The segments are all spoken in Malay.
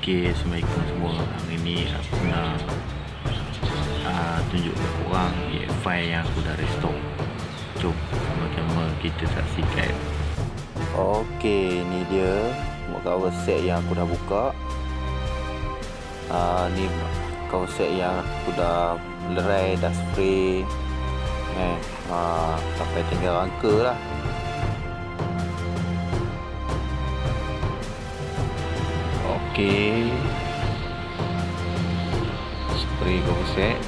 Okay, Assalamualaikum semua. Hari ni aku nak tunjuk ke korang EX5 yang aku dah restore. Jom sama-sama kita saksikan. Okay, ni dia semua cover set yang aku dah buka. Ni cover set yang aku dah lerai, dah spray, sampai tinggal rangka lah. Okey, spray cover set.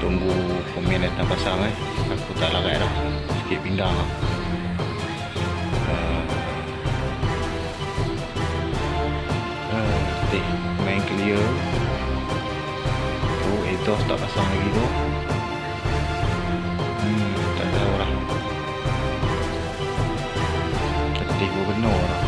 Tunggu komen datang pasang aku tak larat dah, sikit pinggang lah. Main clear. Exhaust tak pasang lagi tu. Tak tahu lah. Ketik pun benar lah.